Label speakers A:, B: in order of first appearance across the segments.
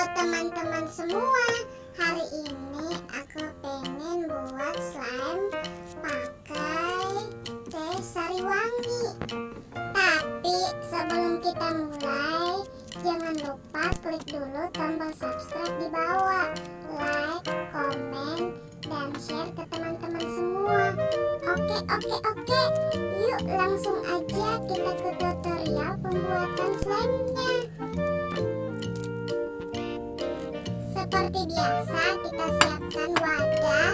A: Halo teman-teman semua, hari ini aku pengen buat slime pakai teh sariwangi. Tapi sebelum kita mulai, jangan lupa klik dulu tombol subscribe di bawah, like, komen, dan share ke teman-teman semua. Oke, yuk langsung aja kita ke tutorial pembuatan slime-nya. Seperti biasa, kita siapkan wadah,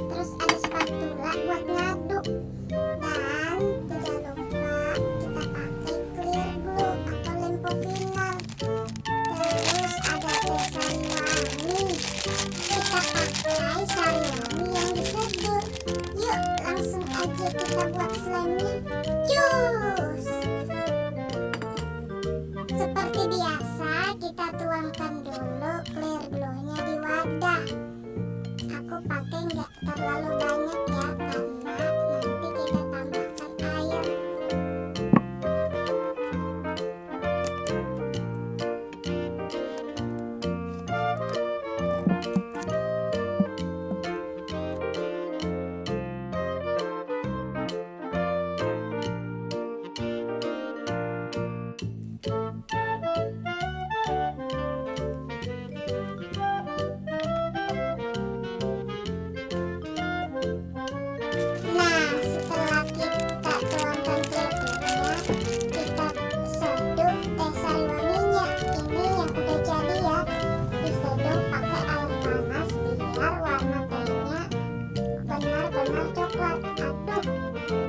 A: terus ada spatula buat ngaduk, dan tidak lupa kita pakai clear glue atau lempo final. Terus ada teh sariwangi, kita pakai sariwangi yang diseduh. Yuk langsung aja kita buat slime-nya. Cus! Seperti biasa, kita tuangkan dulu clear glue-nya di wadah. Aku pakai nggak terlalu banyak ya, karena nanti kita tambahkan air.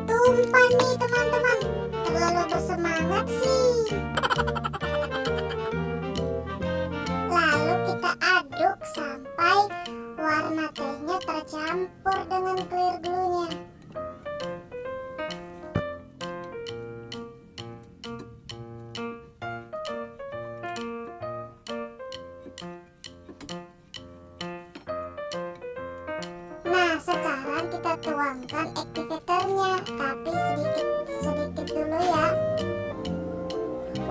A: Tumpah nih teman-teman, terlalu bersemangat sih. Lalu kita aduk sampai warna tehnya tercampur dengan clear glue-nya. Nah, sekarang kita tuangkan activatornya, tapi sedikit dulu ya.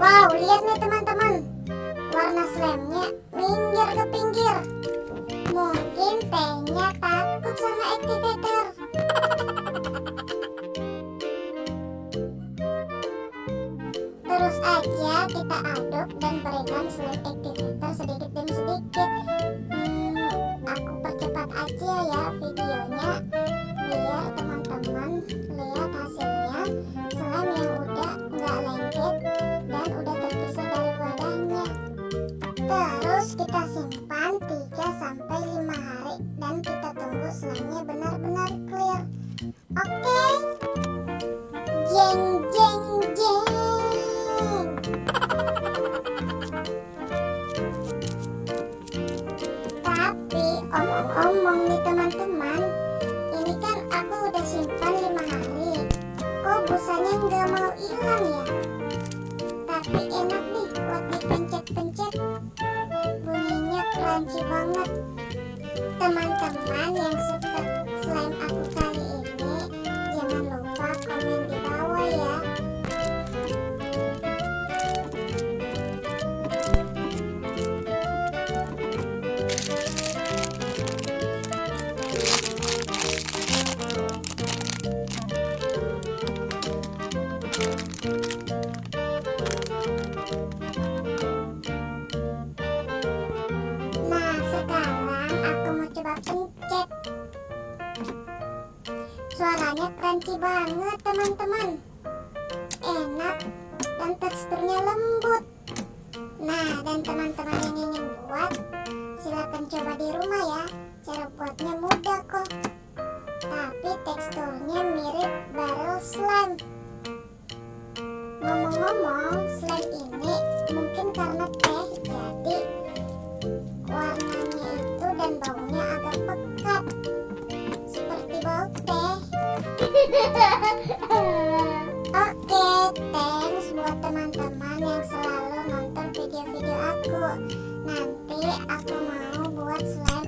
A: Wow, lihat nih teman-teman, warna slime-nya minggir ke pinggir. Mungkin tehnya takut sama activator. Terus aja kita aduk dan berikan slime activator sedikit demi sedikit. Aku percepat aja ya videonya, biar teman-teman lihat hasilnya. Slime yang udah nggak lengket dan udah terpisah dari wadahnya. Terus kita simpan 3-5 hari dan kita tunggu slime-nya benar-benar clear. Oke, jeng jeng jeng. Tapi omong-omong nih teman-teman, ini kan aku udah simpan 5 hari. Kok busanya nggak mau hilang ya? Tapi enak nih buat dipencet-pencet. Bunyinya crunchy banget. Teman-teman yang suka slime aku kali ini, jangan lupa komen di bawah ya. Nah, sekarang aku mau coba pencet. Suaranya crunchy banget teman-teman, enak dan teksturnya lembut. Nah, dan teman-teman yang ingin buat, silahkan coba di rumah ya. Cara buatnya mudah kok, tapi teksturnya mirip barrel slime. Ngomong-ngomong, slime ini mungkin karena teh, jadi warnanya itu dan baunya agak pekat, seperti bau teh. Oke, thanks buat teman-teman yang selalu nonton video-video aku. Nanti aku mau buat slime